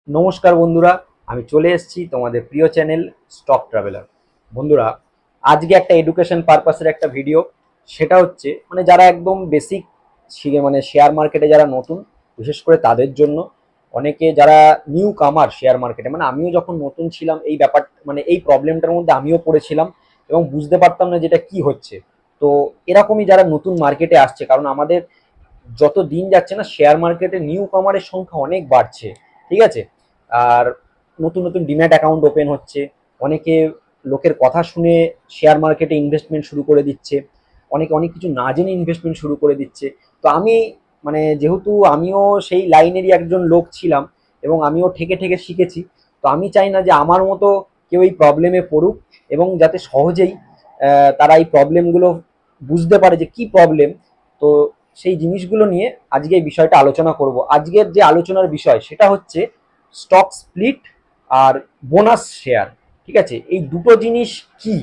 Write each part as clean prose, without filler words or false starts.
নমস্কার বন্ধুরা, আমি চলে এসেছি তোমাদের প্রিয় চ্যানেল স্টক ট্রাভেলার। বন্ধুরা, আজকে একটা এডুকেশন পারপাসের একটা ভিডিও। সেটা হচ্ছে যারা একদম বেসিক শেয়ার মার্কেটে যারা নতুন, বিশেষ করে তাদের জন্য। অনেকে যারা নিউ কামার শেয়ার মার্কেটে, আমিও যখন নতুন ছিলাম এই ব্যাপার এই প্রবলেমটার মধ্যে আমিও পড়েছিলাম এবং বুঝতে পারতাম না যেটা কি হচ্ছে। তো এরকমই যারা নতুন মার্কেটে আসছে, কারণ আমাদের যত দিন যাচ্ছে না শেয়ার মার্কেটে নিউ কামারের সংখ্যা অনেক বাড়ছে, ঠিক আছে। আর নতুন নতুন ডিম্যাট অ্যাকাউন্ট ওপেন হচ্ছে, অনেকে লোকের কথা শুনে শেয়ার মার্কেটে ইনভেস্টমেন্ট শুরু করে দিচ্ছে, অনেকে অনেক কিছু না জেনে ইনভেস্টমেন্ট শুরু করে দিচ্ছে। তো আমি যেহেতু আমিও সেই লাইনেরই একজন লোক ছিলাম এবং আমিও ঠেকে ঠেকে শিখেছি, তো আমি চাই না যে আমার মতো কেউ এই প্রবলেমে পড়ুক, এবং যাতে সহজেই তারা এই প্রবলেমগুলো বুঝতে পারে যে কি প্রবলেম। তো সেই জিনিসগুলো নিয়ে আজকে এই বিষয়টা আলোচনা করব। আজকের যে আলোচনার বিষয় সেটা হচ্ছে স্টক স্প্লিট আর বোনাস শেয়ার, ঠিক আছে। এই দুটো জিনিস কি,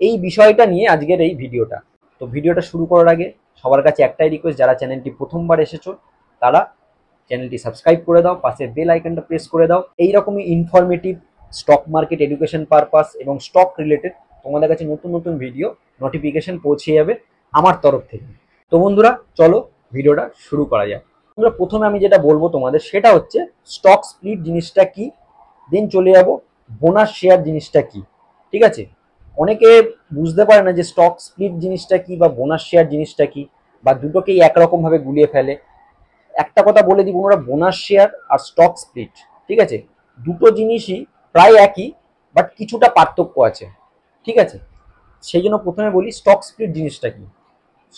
এই বিষয়টা নিয়ে আজকের এই ভিডিওটা। তো ভিডিওটা শুরু করার আগে সবার কাছে একটাই রিকোয়েস্ট, যারা চ্যানেলটি প্রথমবার এসেছো তারা চ্যানেলটি সাবস্ক্রাইব করে দাও, পাশে বেল আইকনটা প্রেস করে দাও। এইরকমই informative stock market education purpose এবং স্টক রিলেটেড তোমাদের কাছে নতুন নতুন ভিডিও নোটিফিকেশন পৌঁছে যাবে আমার তরফ থেকে। তো বন্ধুরা, চলো ভিডিওটা শুরু করা যায়। বন্ধুরা, প্রথমে আমি যেটা বলবো তোমাদের সেটা হচ্ছে স্টক স্প্লিট জিনিসটা কি, দেন চলে যাব বোনাস শেয়ার জিনিসটা কি, ঠিক আছে। অনেকে বুঝতে পারে না যে স্টক স্প্লিট জিনিসটা কি বা বোনাস শেয়ার জিনিসটা কি, বা দুটোকেই একরকম ভাবে গুলিয়ে ফেলে। একটা কথা বলে দিব, ওরা বোনাস শেয়ার আর স্টক স্প্লিট, ঠিক আছে, দুটো জিনিসই প্রায় একই, বাট কিছুটা পার্থক্য আছে, ঠিক আছে। সেই জন্য প্রথমে বলি স্টক স্প্লিট জিনিসটা কি।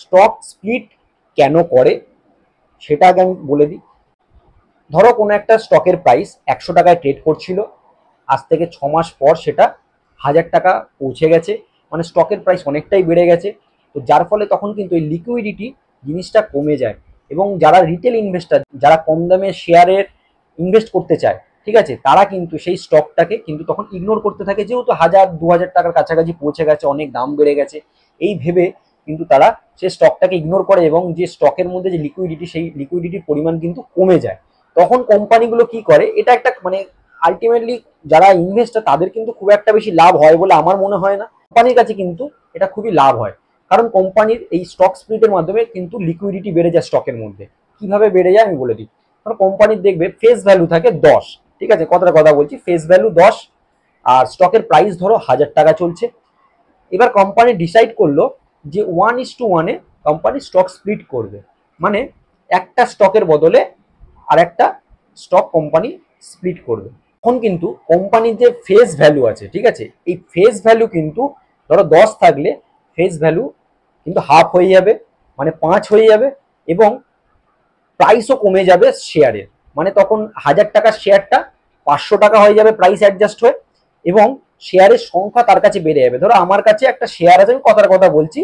স্টক স্প্লিট কেন করে সেটা আগে আমি বলে দিই। ধরো কোনো একটা স্টকের প্রাইস 100 টাকায় ট্রেড করছিল, আজ থেকে 6 মাস পর সেটা 1000 টাকা পৌঁছে গেছে, স্টকের প্রাইস অনেকটাই বেড়ে গেছে। তো যার ফলে তখন কিন্তু এই লিকুইডিটি জিনিসটা কমে যায়, এবং যারা রিটেল ইনভেস্টার, যারা কম দামে শেয়ারের ইনভেস্ট করতে চায়, ঠিক আছে, তারা কিন্তু সেই স্টকটাকে কিন্তু তখন ইগনোর করতে থাকে, যেহেতু 1000-2000 টাকার কাছাকাছি পৌঁছে গেছে, অনেক দাম বেড়ে গেছে, এই ভেবে কিন্তু তারা সেই স্টকটাকে ইগনোর করে, এবং যে স্টকের মধ্যে যে লিকুইডিটি, সেই লিকুইডিটির পরিমাণ কিন্তু কমে যায়। তখন কোম্পানিগুলো কি করে, এটা একটা আলটিমেটলি যারা ইনভেস্টার তাদের কিন্তু খুব একটা বেশি লাভ হয় বলে আমার মনে হয় না। কোম্পানির কাছে কিন্তু এটা খুবই লাভ হয়, কারণ কোম্পানির এই স্টক স্প্লিটের মাধ্যমে কিন্তু লিকুইডিটি বেড়ে যায় স্টকের মধ্যে। কিভাবে বেড়ে যায় আমি বলে দিই। কারণ কোম্পানির দেখবে ফেস ভ্যালু থাকে 10, ঠিক আছে, কথা বলছি, ফেস ভ্যালু 10, আর স্টকের প্রাইস ধরো 1000 টাকা চলছে। এবার কোম্পানি ডিসাইড করলো যে 1:1-এ কোম্পানি স্টক স্প্লিট করবে, মানে একটা স্টকের বদলে আর একটা স্টক কোম্পানি স্প্লিট করবে। তখন কিন্তু কোম্পানির যে ফেস ভ্যালু আছে, ঠিক আছে, এই ফেস ভ্যালু কিন্তু ধরো 10 থাকলে ফেস ভ্যালু কিন্তু হাফ হয়ে যাবে, 5 হয়ে যাবে, এবং প্রাইসও কমে যাবে শেয়ারের। তখন 1000 টাকার শেয়ারটা 500 টাকা হয়ে যাবে প্রাইস অ্যাডজাস্ট হয়ে, এবং শেয়ারের সংখ্যা তার কাছে বেড়ে যাবে। ধরো আমার কাছে একটা শেয়ার আছে, আমি কথা বলছি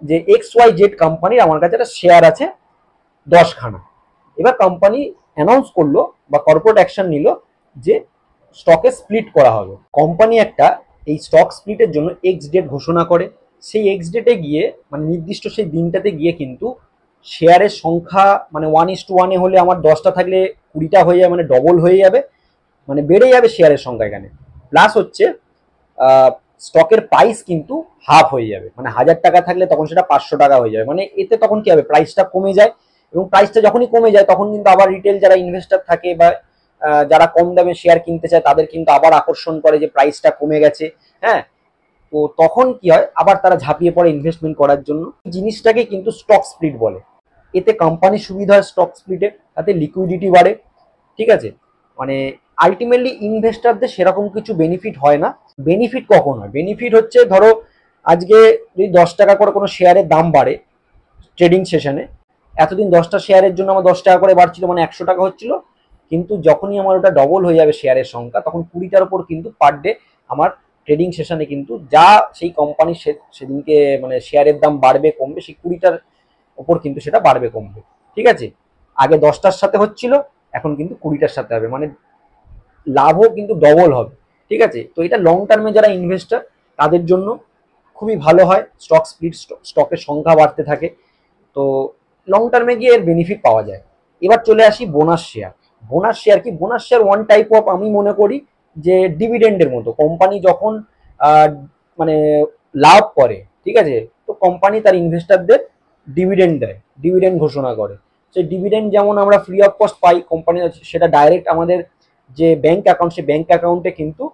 যে XYZ কোম্পানির আমার কাছে একটা শেয়ার আছে 10খানা। এবার কোম্পানি অ্যানাউন্স করলো বা কর্পোরেট অ্যাকশন নিল যে স্টকে স্প্লিট করা হবে। কোম্পানি একটা এই স্টক স্প্লিটের জন্য এক্স ডেট ঘোষণা করে। সেই এক্স ডেটে গিয়ে নির্দিষ্ট সেই দিনটাতে গিয়ে কিন্তু শেয়ারের সংখ্যা 1:1-এ হলে আমার 10টা থাকলে 20টা হয়ে যাবে, ডবল হয়ে যাবে, বেড়ে যাবে শেয়ারের সংখ্যা এখানে। প্লাস হচ্ছে স্টকের প্রাইস কিন্তু হাফ হয়ে যাবে, 1000 টাকা থাকলে তখন সেটা 500 টাকা হয়ে যাবে। এতে তখন কি হবে, প্রাইসটা কমে যায়, এবং প্রাইসটা যখনই কমে যায় তখন কিন্তু আবার রিটেল যারা ইনভেস্টার থাকে বা যারা কম দামে শেয়ার কিনতে চায় তাদের কিন্তু আবার আকর্ষণ করে যে প্রাইসটা কমে গেছে। হ্যাঁ, তো তখন কি হয়, আবার তারা ঝাঁপিয়ে পড়ে ইনভেস্টমেন্ট করার জন্য। জিনিসটাকে কিন্তু স্টক স্প্লিট বলে। এতে কোম্পানির সুবিধা হয় স্টক স্প্লিটে, তাতে লিকুইডিটি বাড়ে, ঠিক আছে। আলটিমেটলি ইনভেস্টারদের সেরকম কিছু বেনিফিট হয় না। বেনিফিট কখন হয়, বেনিফিট হচ্ছে ধরো আজকে যদি 10 টাকা করে কোনো শেয়ারের দাম বাড়ে ট্রেডিং সেশনে, এতদিন 10টা শেয়ারের জন্য আমার 10 টাকা করে বাড়ছিল, 100 টাকা হচ্ছিল, কিন্তু যখনই আমার ওটা ডবল হয়ে যাবে শেয়ারের সংখ্যা, তখন 20টার উপর কিন্তু পার ডে আমার ট্রেডিং সেশনে কিন্তু যা সেই কোম্পানি সেদিনকে শেয়ারের দাম বাড়বে কমবে, সেই 20টার উপর কিন্তু সেটা বাড়বে কমবে, ঠিক আছে। আগে 10টার সাথে হচ্ছিল, এখন কিন্তু 20টার সাথে হবে, লাভও কিন্তু ডবল হবে, ঠিক আছে। তো এটা লং টার্মে যারা ইনভেস্টার তাদের জন্য খুবই ভালো হয়। স্টক স্প্লিট, স্টকের সংখ্যা বাড়তে থাকে, তো লং টার্মে গিয়ে এর বেনিফিট পাওয়া যায়। এবার চলে আসি বোনাস শেয়ার। বোনাস শেয়ার কি? Bonus share one type of, আমি মনে করি যে ডিভিডেন্ডের মতো। কোম্পানি যখন আহ, মানে লাভ করে, ঠিক আছে, তো কোম্পানি তার ইনভেস্টারদের ডিভিডেন্ড দেয়, ডিভিডেন্ড ঘোষণা করে। সেই ডিভিডেন্ড যেমন আমরা free of cost pi, company সেটা ডাইরেক্ট আমাদের যে ব্যাংক অ্যাকাউন্ট, সেই ব্যাংক অ্যাকাউন্টে কিন্তু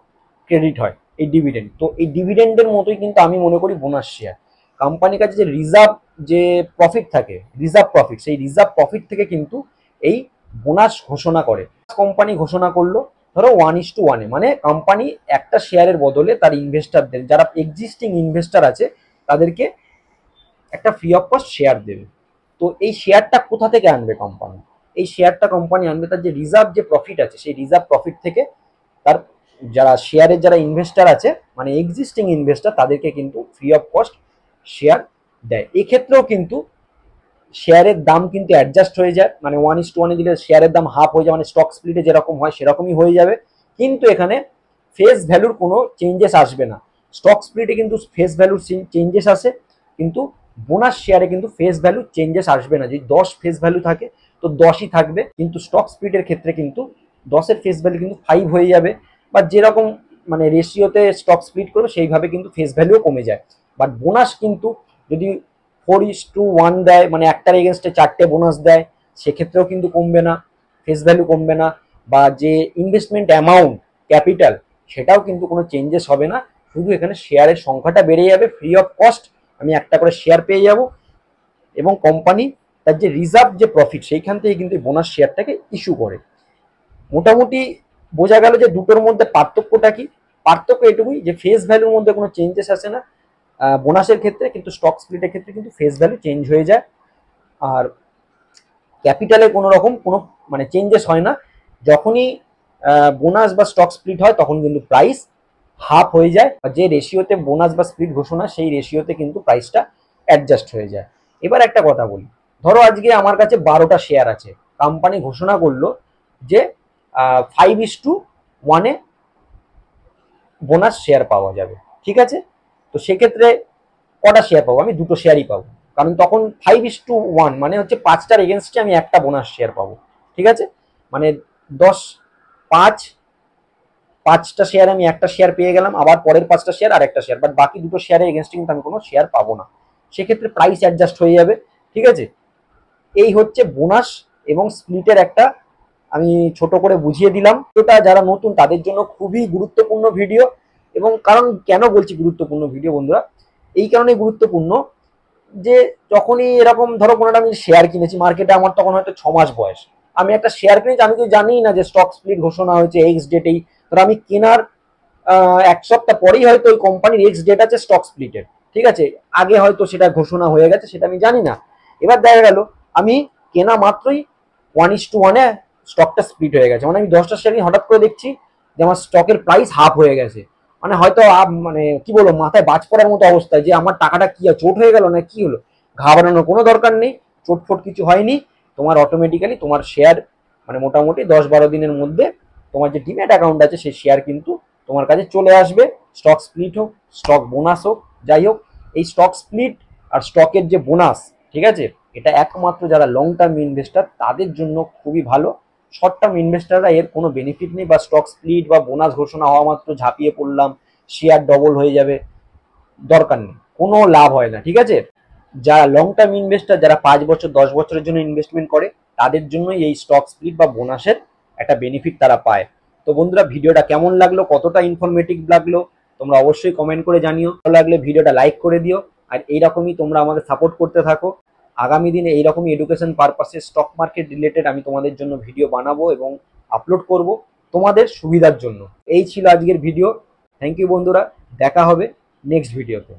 ক্রেডিট হয় এই ডিভিডেন্ড। তো এই ডিভিডেন্ডের মতোই কিন্তু আমি মনে করি বোনাস শেয়ার। কোম্পানির কাছে যে রিজার্ভ যে প্রফিট থাকে, রিজার্ভ প্রফিট, সেই রিজার্ভ প্রফিট থেকে কিন্তু এই বোনাস ঘোষণা করে। কোম্পানি ঘোষণা করলো ধরো 1:1, মানে কোম্পানি একটা শেয়ারের বদলে তার ইনভেস্টারদের, যারা এক্সিস্টিং ইনভেস্টার আছে, তাদেরকে একটা ফ্রি অফ কস্ট শেয়ার দেবে। তো এই শেয়ারটা কোথা থেকে আনবে কোম্পানি? এই শেয়ারটা কোম্পানি আনবে তার যে রিজার্ভ যে প্রফিট আছে, সেই রিজার্ভ প্রফিট থেকে তার যারা শেয়ারের যারা ইনভেস্টার আছে, মানে এক্সিস্টিং ইনভেস্টার, তাদেরকে কিন্তু ফ্রি অফ কস্ট শেয়ার দেয়। এক্ষেত্রেও কিন্তু শেয়ারের দাম কিন্তু অ্যাডজাস্ট হয়ে যায়, মানে 1:1 দিলে শেয়ারের দাম হাফ হয়ে যায়, মানে স্টক স্প্লিটে যেরকম হয় সেরকমই হয়ে যাবে। কিন্তু এখানে ফেস ভ্যালুর কোনো চেঞ্জেস আসবে না। স্টক স্প্লিটে কিন্তু ফেস ভ্যালুর চেঞ্জেস আসে, কিন্তু বোনাস শেয়ারে কিন্তু ফেস ভ্যালু চেঞ্জেস আসবে না। যদি 10 ফেস ভ্যালু থাকে তো 10ই থাকবে, কিন্তু স্টক স্প্লিটের ক্ষেত্রে কিন্তু 10-এর ফেস ভ্যালু কিন্তু 5 হয়ে যাবে, বা যেরকম মানে রেশিওতে স্টক স্প্লিট করবে সেইভাবে কিন্তু ফেস ভ্যালুও কমে যায়। বাট বোনাস কিন্তু যদি 4:1 দেয়, মানে একটার এগেনস্টে 4টে বোনাস দেয়, সেক্ষেত্রেও কিন্তু কমবে না, ফেস ভ্যালু কমবে না, বা যে ইনভেস্টমেন্ট অ্যামাউন্ট, ক্যাপিটাল, সেটাও কিন্তু কোনো চেঞ্জেস হবে না। শুধু এখানে শেয়ারের সংখ্যাটা বেড়ে যাবে, ফ্রি অফ কস্ট আমি একটা করে শেয়ার পেয়ে যাব, এবং কোম্পানি তার যে রিজার্ভ যে প্রফিট, সেইখান থেকে কিন্তু বোনাস শেয়ারটাকে ইস্যু করে। মোটামুটি বোঝা গেল যে দুটোর মধ্যে পার্থক্যটা কি। পার্থক্য এটুকুই যে ফেস ভ্যালুর মধ্যে কোনো চেঞ্জেস আসে না বোনাসের ক্ষেত্রে, কিন্তু স্টক স্প্লিটের ক্ষেত্রে কিন্তু ফেস ভ্যালু চেঞ্জ হয়ে যায়। আর ক্যাপিটালে কোনো রকম কোনো মানে চেঞ্জেস হয় না। যখনই বোনাস বা স্টক স্প্লিট হয় তখন কিন্তু প্রাইস হাফ হয়ে যায়, আর যে রেশিওতে বোনাস বা স্প্লিট ঘোষণা, সেই রেশিওতে কিন্তু প্রাইসটা অ্যাডজাস্ট হয়ে যায়। এবার একটা কথা বলি, ধরো আজকে আমার কাছে 12টা শেয়ার আছে, কোম্পানি ঘোষণা করলো যে 5:1 বোনাস শেয়ার পাওয়া যাবে, ঠিক আছে। তো সেক্ষেত্রে কটা শেয়ার পাবো? আমি দুটো শেয়ারই পাবো, কারণ তখন 5:1 মানে হচ্ছে 5টার এগেনস্টে আমি একটা বোনাস শেয়ার পাবো, ঠিক আছে। মানে 10, 5, 5টা শেয়ার আমি একটা শেয়ার পেয়ে গেলাম, আবার পরের 5টা শেয়ার আর একটা শেয়ার, বাট বাকি দুটো শেয়ারের এগেনস্টে কিন্তু আমি কোনো শেয়ার পাবো না। সেক্ষেত্রে প্রাইস অ্যাডজাস্ট হয়ে যাবে, ঠিক আছে। এই হচ্ছে বোনাস এবং স্প্লিটের একটা আমি ছোট করে বুঝিয়ে দিলাম। ওটা যারা নতুন তাদের জন্য খুবই গুরুত্বপূর্ণ ভিডিও। এবং কারণ কেন বলছি গুরুত্বপূর্ণ ভিডিও বন্ধুরা, এই কারণে গুরুত্বপূর্ণ যে যখনই এরকম ধরো কোনোটা আমি শেয়ার কিনেছি মার্কেটে, আমার তখন হয়তো 6 মাস বয়স, আমি একটা শেয়ার কিনেছি, আমি তো জানি না যে স্টক স্প্লিট ঘোষণা হয়েছে এক্স ডেটেই। ধরো আমি কেনার 1 সপ্তাহ পরেই হয়তো ওই কোম্পানির এক্স ডেট আছে স্টক স্প্লিটের, ঠিক আছে, আগে হয়তো সেটা ঘোষণা হয়ে গেছে, সেটা আমি জানি না। এবার দেখা গেল আমি কেনা মাত্রই 1:1 স্টকটা স্প্লিট হয়ে গেছে, মানে আমি 10টা শেয়ার হঠাৎ করে দেখছি যে আমার স্টকের প্রাইস হাফ হয়ে গেছে। মানে হয়তো মানে কি বলবো, মাথায় বাজ পড়ার মতো অবস্থায় যে আমার টাকাটা কি চোট হয়ে গেল না কি হলো। ঘাবড়ানোর কোনো দরকার নেই, চোটফোট কিছু হয়নি। তোমার অটোমেটিক্যালি তোমার শেয়ার মানে মোটামুটি 10-12 দিনের মধ্যে তোমার যে ডিম্যাট অ্যাকাউন্ট আছে সেই শেয়ার কিন্তু তোমার কাছে চলে আসবে। স্টক স্প্লিট হোক, স্টক বোনাস হোক, যাই হোক, এই স্টক স্প্লিট আর স্টকের যে বোনাস, ঠিক আছে, এটা একমাত্র যারা লং টার্ম ইনভেস্টার তাদের জন্য খুবই ভালো। শর্ট টার্ম ইনভেস্টাররা এর কোনো বেনিফিট নেই, বা স্টক স্প্লিট বা বোনাস ঘোষণা হওয়া মাত্র ঝাঁপিয়ে পড়লাম, শেয়ার ডবল হয়ে যাবে, দরকার নেই, কোনো লাভ হয় না, ঠিক আছে। যারা লং টার্ম ইনভেস্টার, যারা 5 বছর 10 বছরের জন্য ইনভেস্টমেন্ট করে, তাদের জন্যই এই স্টক স্প্লিট বা বোনাসের একটা বেনিফিট তারা পায়। তো বন্ধুরা, ভিডিওটা কেমন লাগলো, কতটা ইনফরমেটিভ লাগলো, তোমরা অবশ্যই কমেন্ট করে জানিও। ভালো লাগলে ভিডিওটা লাইক করে দিও, আর এইরকমই তোমরা আমাদের সাপোর্ট করতে থাকো। আগামী দিনে এইরকমই এডুকেশন পারপাসে স্টক মার্কেট রিলেটেড আমি তোমাদের জন্য ভিডিও বানাবো এবং আপলোড করব তোমাদের সুবিধার জন্য। এই ছিল আজকের ভিডিও। থ্যাংক ইউ বন্ধুরা, দেখা হবে নেক্সট ভিডিওতে।